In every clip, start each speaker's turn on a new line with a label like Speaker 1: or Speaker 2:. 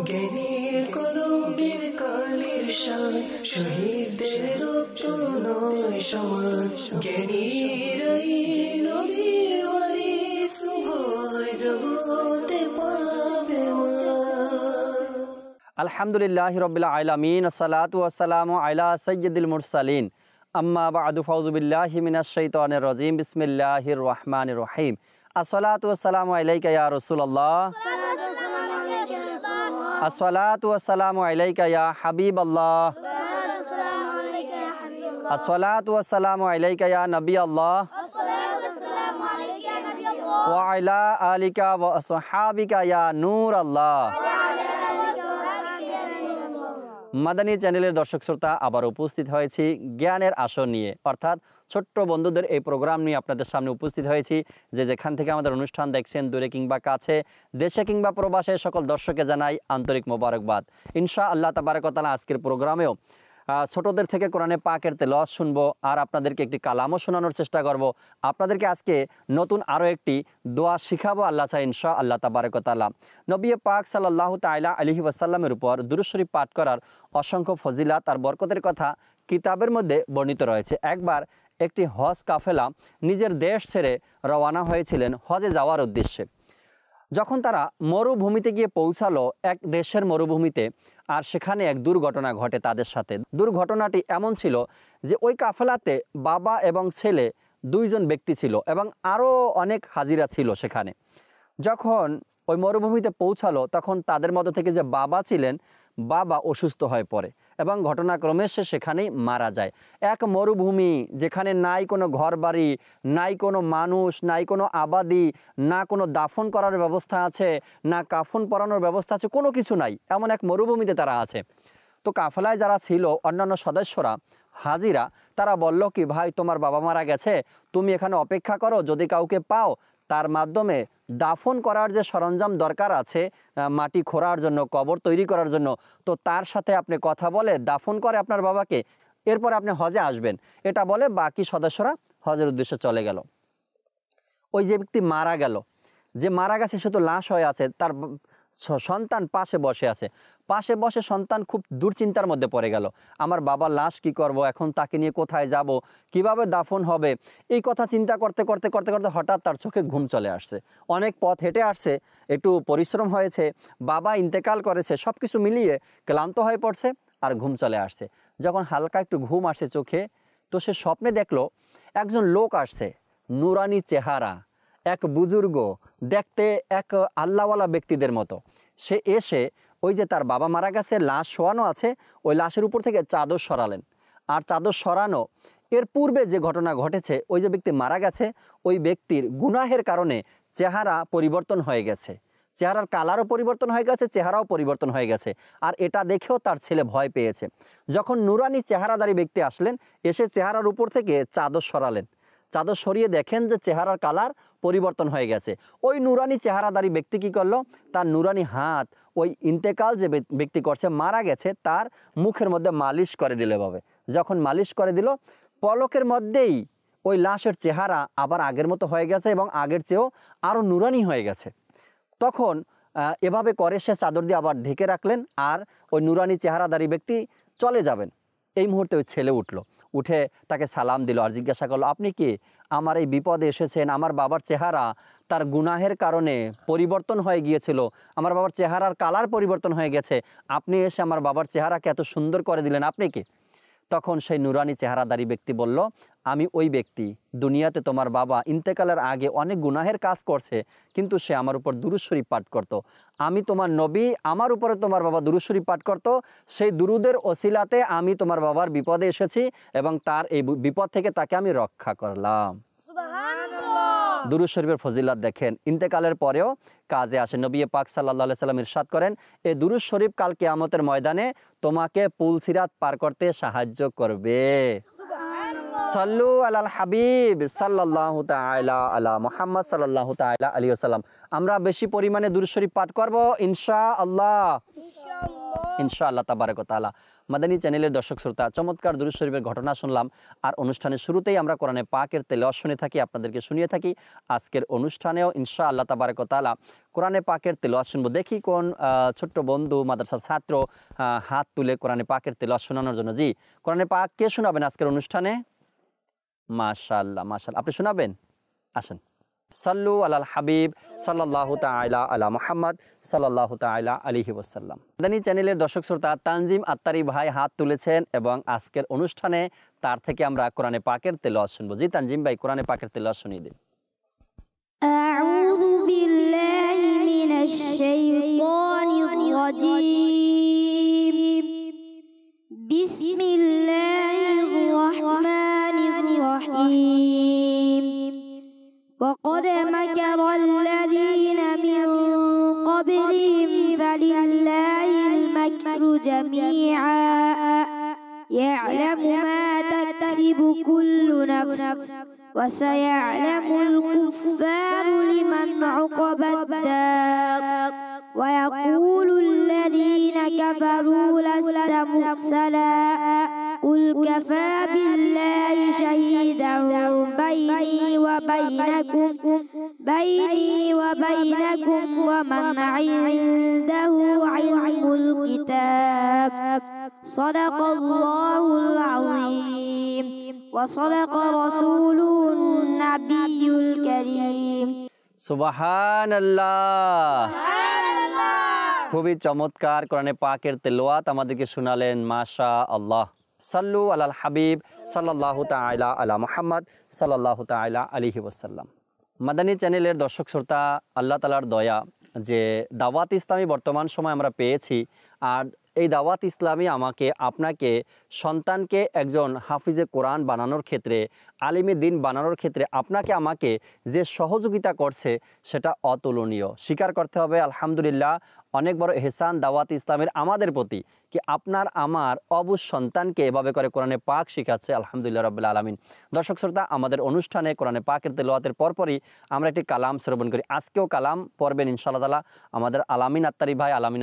Speaker 1: জ্ঞানীর কলমের কালির শান, শহীদদের রক্ত নয় সমান। জ্ঞানীরাই নবীর ওয়ারিস, ভয় জগতে পাবে মান।
Speaker 2: আলহামদুলিল্লাহি রাব্বিল আলামিন, আসসালাতু ওয়াসসালামু আলা সাইয়্যিদিল মুরসালিন, আম্মা বা'দু, ফাউযু বিল্লাহি মিনাশ শাইতানির রাজীম, বিসমিল্লাহির রহমানির রহিম। আসসালাতু ওয়াসসালামু আলাইকা ইয়া রাসূলুল্লাহ, আসসালাতু ওয়াসসালামু আলাইকা ইয়া হাবিবাল্লাহ, আসসালাতু ওয়াসসালামু আলাইকা ইয়া নবিয়াল্লাহ, ওয়া আলা আলিকা ওয়া আসহাবিকা ইয়া নূরাল্লাহ। মাদানী চ্যানেলের দর্শক শ্রোতা, আবার উপস্থিত হয়েছি জ্ঞানের আসর নিয়ে, অর্থাৎ ছোট্ট বন্ধুদের এই প্রোগ্রাম নিয়ে আপনাদের সামনে উপস্থিত হয়েছি। যে যেখান থেকে আমাদের অনুষ্ঠান দেখছেন, দূরে কিংবা কাছে, দেশে কিংবা প্রবাসে, সকল দর্শককে জানাই আন্তরিক মোবারকবাদ। ইনশাআল্লাহ তাবারক ওয়া তাআলা আজকের প্রোগ্রামেও ছোটদের থেকে কোরআনে পাকের তেলাওয়াত শুনবো, আর আপনাদেরকে একটি কালামও শোনানোর চেষ্টা করব। আপনাদেরকে আজকে নতুন আরও একটি দোয়া শিখাবো আল্লাহ চাই ইনশাআল্লাহ তাবারক ওয়া তাআলা। নবী পাক সাল্লাল্লাহু তাআলা আলাইহি ওয়াসাল্লামের উপর দুরূদ শরীফ পাঠ করার অসংখ্য ফজিলাত আর বরকতের কথা কিতাবের মধ্যে বর্ণিত রয়েছে। একবার একটি হজ কাফেলা নিজের দেশ ছেড়ে রওয়ানা হয়েছিলেন হজে যাওয়ার উদ্দেশ্যে। যখন তারা মরুভূমিতে গিয়ে পৌঁছালো, এক দেশের মরুভূমিতে, আর সেখানে এক দুর্ঘটনা ঘটে তাদের সাথে। দুর্ঘটনাটি এমন ছিল যে ওই কাফেলাতে বাবা এবং ছেলে দুইজন ব্যক্তি ছিল এবং আরও অনেক হাজিরা ছিল সেখানে। যখন ওই মরুভূমিতে পৌঁছালো, তখন তাদের মধ্যে থেকে যে বাবা ছিলেন, বাবা অসুস্থ হয়ে পড়ে এবং ঘটনাক্রমে সে সেখানেই মারা যায়। এক মরুভূমি, যেখানে নাই কোনো ঘরবাড়ি, নাই কোনো মানুষ, নাই কোনো আবাদি, না কোনো দাফন করার ব্যবস্থা আছে, না কাফন পরানোর ব্যবস্থা আছে, কোনো কিছু নাই, এমন এক মরুভূমিতে তারা আছে। তো কাফেলায় যারা ছিল অন্যান্য সদস্যরা, হাজিরা, তারা বলল কি, ভাই তোমার বাবা মারা গেছে, তুমি এখানে অপেক্ষা করো, যদি কাউকে পাও তার মাধ্যমে দাফন করার যে সরঞ্জাম দরকার আছে, মাটি খোঁড়ার জন্য, কবর তৈরি করার জন্য, তো তার সাথে আপনি কথা বলে দাফন করে আপনার বাবাকে, এরপর আপনি হজে আসবেন। এটা বলে বাকি সদস্যরা হজের উদ্দেশ্যে চলে গেল। ওই যে ব্যক্তি মারা গেল, যে মারা গেছে সে তো লাশ হয়ে আছে, তার সন্তান পাশে বসে আছে। পাশে বসে সন্তান খুব দুশ্চিন্তার মধ্যে পড়ে গেল, আমার বাবার লাশ কি করব, এখন তাকে নিয়ে কোথায় যাব, কিভাবে দাফন হবে, এই কথা চিন্তা করতে করতে করতে করতে হঠাৎ তার চোখে ঘুম চলে আসছে। অনেক পথ হেঁটে আসছে, একটু পরিশ্রম হয়েছে, বাবা ইন্তেকাল করেছে, সব কিছু মিলিয়ে ক্লান্ত হয়ে পড়ছে আর ঘুম চলে আসছে। যখন হালকা একটু ঘুম আসছে চোখে, তো সে স্বপ্নে দেখলো একজন লোক আসছে, নুরানি চেহারা, এক বুজুর্গ, দেখতে এক আল্লাহওয়ালা ব্যক্তিদের মতো। সে এসে ওই যে তার বাবা মারা গেছে, লাশ শোয়ানো আছে, ওই লাশের উপর থেকে চাদর সরালেন। আর চাদর সরানো এর পূর্বে যে ঘটনা ঘটেছে, ওই যে ব্যক্তি মারা গেছে, ওই ব্যক্তির গুনাহের কারণে চেহারা পরিবর্তন হয়ে গেছে, চেহারার কালারও পরিবর্তন হয়ে গেছে, চেহারাও পরিবর্তন হয়ে গেছে। আর এটা দেখেও তার ছেলে ভয় পেয়েছে। যখন নুরানি চেহারাদারী ব্যক্তি আসলেন, এসে চেহারার উপর থেকে চাদর সরালেন, চাদর সরিয়ে দেখেন যে চেহারার কালার পরিবর্তন হয়ে গেছে। ওই নুরানি চেহারাদারী ব্যক্তি কী করলো, তার নুরানি হাত ওই ইন্তেকাল যে ব্যক্তি করছে, মারা গেছে, তার মুখের মধ্যে মালিশ করে দিল। এভাবে যখন মালিশ করে দিল, পলকের মধ্যেই ওই লাশের চেহারা আবার আগের মতো হয়ে গেছে এবং আগের চেয়েও আরও নুরানি হয়ে গেছে। তখন এভাবে করে সে চাদর দিয়ে আবার ঢেকে রাখলেন, আর ওই নুরানি চেহারাদারী ব্যক্তি চলে যাবেন। এই মুহূর্তে ওই ছেলে উঠে তাকে সালাম দিল আর জিজ্ঞাসা করলো, আপনি কি আমার এই বিপদে এসেছেন? আমার বাবার চেহারা তার গুনাহের কারণে পরিবর্তন হয়ে গিয়েছিল, আমার বাবার চেহারার কালার পরিবর্তন হয়ে গেছে, আপনি এসে আমার বাবার চেহারাকে এত সুন্দর করে দিলেন, আপনি কি? তখন সেই নুরানি চেহারাদারী ব্যক্তি বলল, আমি ওই ব্যক্তি, দুনিয়াতে তোমার বাবা ইন্তেকালের আগে অনেক গুনাহের কাজ করছে, কিন্তু সে আমার উপর দুরূদ শরীফ পাঠ করত। আমি তোমার নবী, আমার উপরে তোমার বাবা দুরূদ শরীফ পাঠ করত, সেই দুরুদের ওসিলাতে আমি তোমার বাবার বিপদে এসেছি এবং তার এই বিপদ থেকে তাকে আমি রক্ষা করলাম। দুরূদ শরীফের ফজিলত দেখেন, ইন্তেকালের পরেও কাজে আসে। নবী পাক সাল্লাল্লাহু আলাইহি সাল্লাম ইরশাদ করেন, এই দুরূদ শরীফ কাল কিয়ামতের ময়দানে তোমাকে পুল সিরাত পার করতে সাহায্য করবে। সাল্লু আলাল হাবিব সাল্লাল্লাহু তাআলা আলা মুহাম্মদ সাল্লাল্লাহু তাআলা আলাইহি ওয়াসাল্লাম। আমরা বেশি পরিমাণে দুরূদ শরীফ পাঠ করব ইনশাআল্লাহ। ইনশাআল্লাহ তাবারাক ওয়া তাআলা। মাদানী চ্যানেলের দর্শক শ্রোতা, চমৎকার দুরূদ শরীফের ঘটনা শুনলাম, আর অনুষ্ঠানের শুরুতেই আমরা কোরআনে পাকের তেলাওয়াত শুনে থাকি, আপনাদেরকে শুনিয়ে থাকি। আজকের অনুষ্ঠানেও ইনশাআল্লাহ তাবারাক ওয়া তাআলা কোরআনে পাকের তেলাওয়াত শুনবো। দেখি কোন ছোট্ট বন্ধু মাদ্রাসার ছাত্র হাত তুলে কোরআনে পাকের তেলাওয়াত শোনানোর জন্য। জি, কোরআনে পাক কে শোনাবেন আজকের অনুষ্ঠানে? মাশাআল্লাহ মাশাআল্লাহ, আপনি শোনাবেন? আসেন। সাল্লু আলাল হাবিব সাল্লাল্লাহু তাআলা আলা মুহাম্মদ সাল্লাল্লাহু তাআলা আলাইহি ওয়াসাল্লাম। মাদানী চ্যানেলের দর্শক শ্রোতা, তানজিম আত্তারি ভাই হাত তুলেছেন এবং আজকের অনুষ্ঠানে তার থেকে আমরা কোরআনে পাকের তেলাওয়াত শুনবো। জি তানজিম ভাই, কোরআনে পাকের তেলাওয়াত শুনিয়ে দিন।
Speaker 3: আউযু বিল্লাহি মিনাশ শাইতানির রাজীম। বিসমিল্লাহির রাহমানির রাহিম। وقد مكر الذين من قبلهم فلله المكر جميعا يعلم ما تكسب كل نفس وسيعلم الكفار لمن عقبى الدار ويقول الذين كفروا لست مرسلا قل كفى بالله شهيدا بيني وبينكم ومن عنده علم الكتاب صدق الله العظيم وصدق رسوله النبي الكريم
Speaker 2: সুবহানাল্লাহ। খুবই চমৎকার কোরআনে পাকের তেলাওয়াত আমাদেরকে শোনালেন, মাশাআল্লাহ। সাল্লু আলাল হাবিব সাল্লাল্লাহু তাআলা আলা মুহাম্মদ সাল্লাল্লাহু তাআলা আলাইহি ওয়াসাল্লাম। মাদানী চ্যানেলের দর্শক শ্রোতা, আল্লাহ তাআলার দয়া যে দাওয়াত ইসলামী বর্তমান সময় আমরা পেয়েছি, আর এই দাওয়াত ইসলামী আমাকে আপনাকে সন্তানকে একজন হাফিজে কোরআন বানানোর ক্ষেত্রে, আলিমে দিন বানানোর ক্ষেত্রে আপনাকে আমাকে যে সহযোগিতা করছে সেটা অতুলনীয়। স্বীকার করতে হবে আলহামদুলিল্লাহ, অনেক বড় এহসান দাওয়াত ইসলামের আমাদের প্রতি, কি আপনার আমার অবুজ সন্তানকে এভাবে করে কোরআনে পাক শিখাচ্ছে। আলহামদুলিল্লাহ রাব্বিল আলামিন। দর্শক শ্রোতা, আমাদের অনুষ্ঠানে কোরআনে পাকের তেলাওয়াতের পরপরই আমরা একটি কালাম শ্রবণ করি। আজকেও কালাম পড়বেন ইনশাআল্লাহ তাআলা আমাদের আলামিন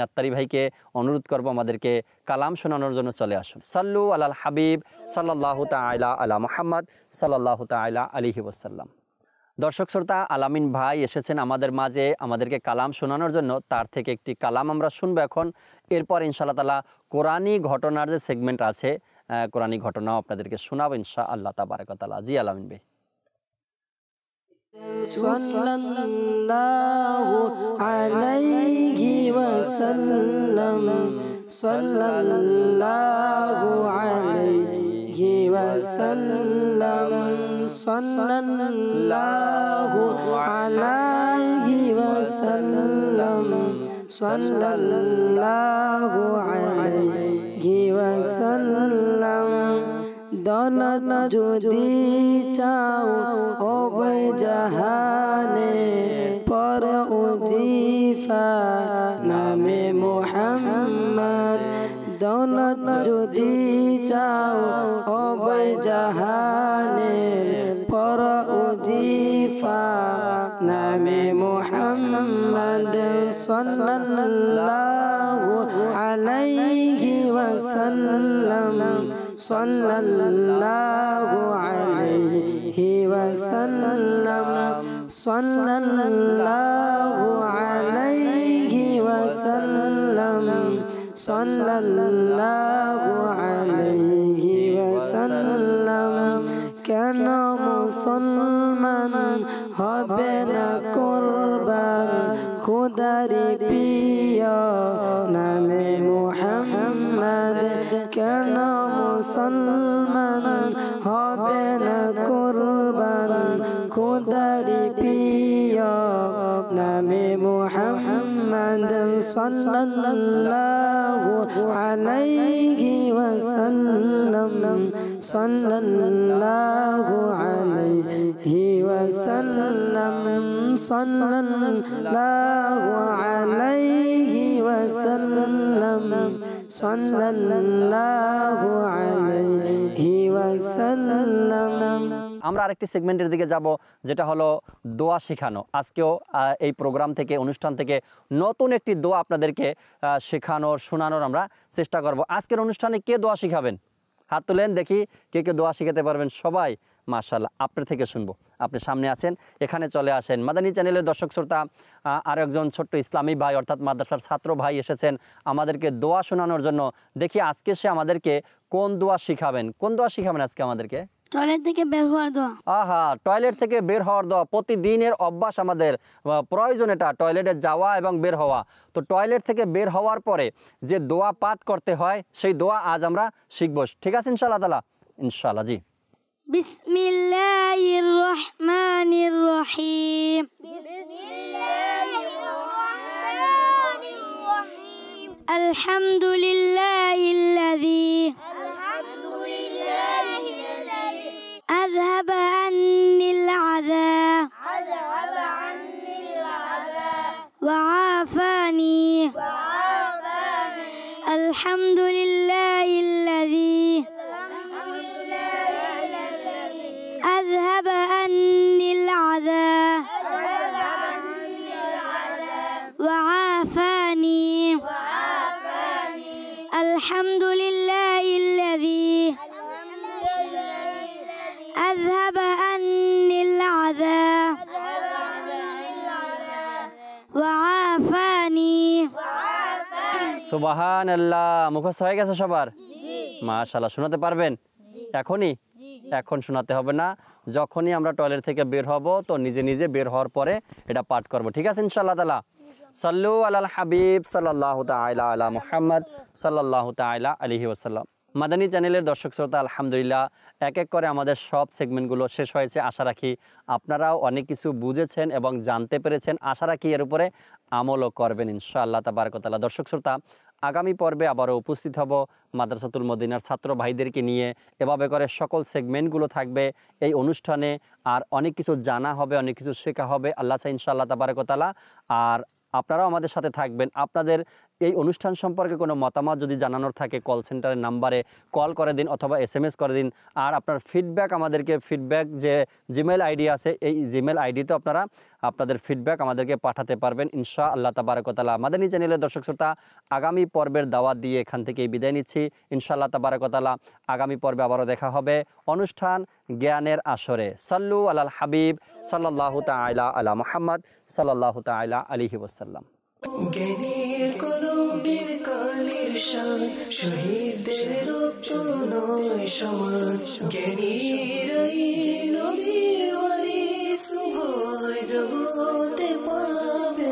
Speaker 2: আত্তারি ভাইকে অনুরোধ করব আমাদেরকে কালাম শোনানোর জন্য চলে আসুন। সাল্লু আলাল হাবিব সাল্লাল্লাহু তাআলা আলা মুহাম্মদ সাল্লাল্লাহু তাআলা আলাইহি ওয়াসাল্লাম। দর্শক শ্রোতা, আলামিন ভাই এসেছেন আমাদের মাঝে আমাদেরকে কালাম শোনানোর জন্য। তার থেকে একটি কালাম আমরা শুনবো এখন। এরপর ইনশাআল্লাহ তাআলা কোরআনী ঘটনার যে সেগমেন্ট আছে, কোরআনী ঘটনাও আপনাদেরকে শোনাবো ইনশাআল্লাহ তাবারাক ওয়া তাআলা। জি আলামিন ভাই।
Speaker 1: সাল্লাল্লাহু আলাইহি ওয়াসাল্লাম সাল্লাল্লাহু আলাইহি ওয়াসাল্লাম সাল্লাল্লাহু আলাইহি ওয়াসাল্লাম সাল্লাল্লাহু আলাইহি ওয়াসাল্লাম। দৌলত যদি চাও ওবে জাহানে পর উজিফা নামে মুহাম্মদ। দৌলত যদি চাও ওবে জাহানে পর উজিফা নামে মুহাম্মদ সাল্লাল্লাহু আলাইহি ওয়াসাল্লাম সাল্লাল্লাহু আলাইহি ওয়াসাল্লাম সাল্লাল্লাহু আলাইহি ওয়াসাল্লাম সাল্লাল্লাহু আলাইহি ওয়াসাল্লাম। কেন মুসলমান হবে না কুরবান খুদারি প্রিয় নামে মুহাম্মদ। কেন মুসলমান হবে না কুরবান খুদারি প্রিয় নামে মুহাম্মদ সাল্লাল্লাহু আলাইহি ওয়াসাল্লাম সাল্লাল্লাহু আলাইহি ওয়াসাল্লাম সাল্লাল্লাহু আলাইহি ওয়াসাল্লাম সাল্লাল্লাহু আলাইহি ওয়াসাল্লাম।
Speaker 2: আমরা আরেকটি সেগমেন্টের দিকে যাব, যেটা হলো দোয়া শেখানো। আজকেও এই প্রোগ্রাম থেকে, অনুষ্ঠান থেকে নতুন একটি দোয়া আপনাদেরকে শেখানোর, শোনানোর আমরা চেষ্টা করব। আজকের অনুষ্ঠানে কে দোয়া শিখাবেন? হাত তুলেন দেখি, কে কে দোয়া শিখাতে পারবেন। সবাই মাশাআল্লাহ, আপনার থেকে শুনবো। আপনি সামনে আছেন, এখানে চলে আসেন। মাদানী চ্যানেলের দর্শক শ্রোতা, আরও একজন ছোট্ট ইসলামী ভাই অর্থাৎ মাদ্রাসার ছাত্র ভাই এসেছেন আমাদেরকে দোয়া শোনানোর জন্য। দেখি আজকে সে আমাদেরকে কোন দোয়া শিখাবেন। কোন দোয়া শিখাবেন আজকে আমাদেরকে?
Speaker 3: টয়লেট থেকে বের হওয়ার দোয়া।
Speaker 2: আহা, টয়লেট থেকে বের হওয়ার দোয়া। প্রতিদিনের অভ্যাস আমাদের, প্রয়োজন এটা, টয়লেটে যাওয়া এবং বের হওয়া। তো টয়লেট থেকে বের হওয়ার পরে যে দোয়া পাঠ করতে হয়, সেই দোয়া আজ আমরা শিখব। ঠিক আছে ইনশাআল্লাহ তাআলা? ইনশাআল্লাহ। জি।
Speaker 3: বিসমিল্লাহির রহমানির রহিম। বিসমিল্লাহির রহমানির রহিম। আলহামদুলিল্লাহিল্লাযী أذهب عني العذاب وعافاني الحمد لله الذي أذهب عني العذاب وعافاني الحمد لله الذي أذهب عني العذاب وعافاني।
Speaker 2: সুবহানাল্লাহ। মুখস্থ হয়ে গেছে সবার? মাশাআল্লাহ। শোনাতে পারবেন এখনই? এখন শোনাতে হবে না, যখনই আমরা টয়লেট থেকে বের হব তো নিজে নিজে বের হওয়ার পরে এটা পাঠ করব। ঠিক আছে ইনশাআল্লাহ তাআলা? সাল্লু আলাল হাবিব সাল্লাল্লাহু তাআলা আলা মুহাম্মদ সাল্লাল্লাহু তাআলা আলাইহি ওয়াসাল্লাম। মাদানী চ্যানেলের দর্শক শ্রোতা, আলহামদুলিল্লাহ এক এক করে আমাদের সব সেগমেন্টগুলো শেষ হয়েছে। আশা রাখি আপনারাও অনেক কিছু বুঝেছেন এবং জানতে পেরেছেন। আশা রাখি এর উপরে আমলও করবেন ইনশাআল্লাহ তাবারক ওয়া তাআলা। দর্শক শ্রোতা, আগামী পর্বে আবারও উপস্থিত হব মাদ্রাসাতুল মদিনার ছাত্র ভাইদেরকে নিয়ে। এভাবে করে সকল সেগমেন্টগুলো থাকবে এই অনুষ্ঠানে, আর অনেক কিছু জানা হবে, অনেক কিছু শেখা হবে আল্লাহ চাই ইনশাআল্লাহ তাবারক ওয়া তাআলা। আর আপনারাও আমাদের সাথে থাকবেন। আপনাদের এই অনুষ্ঠান সম্পর্কে কোনো মতামত যদি জানানোর থাকে, কল সেন্টারের নাম্বারে কল করে দিন অথবা SMS করে দিন। আর আপনার ফিডব্যাক আমাদেরকে, ফিডব্যাক যে জিমেল আইডি আছে, এই জিমেল আইডিতে আপনারা আপনাদের ফিডব্যাক আমাদেরকে পাঠাতে পারবেন ইনশাআল্লাহ তাবারক ওয়া তাআলা। মাদানী চ্যানেলের দর্শক শ্রোতা, আগামী পর্বের দাওয়াত দিয়ে এখান থেকেই বিদায় নিচ্ছি ইনশাআল্লাহ তাবারক ওয়া তাআলা। আগামী পর্বে আবারও দেখা হবে অনুষ্ঠান জ্ঞানের আসরে। সাল্লু আলাল হাবিব সাল্লাল্লাহু তাআলা আলা মুহাম্মদ সাল্লাল্লাহু তাআলা আলাইহি ওয়াসাল্লাম।
Speaker 4: জ্ঞানীর কলমের কালির শান, শহীদদের রক্ত নয় সমান। জ্ঞানীরাই নবীর ওয়ারিস, ভয় জগতে পাবে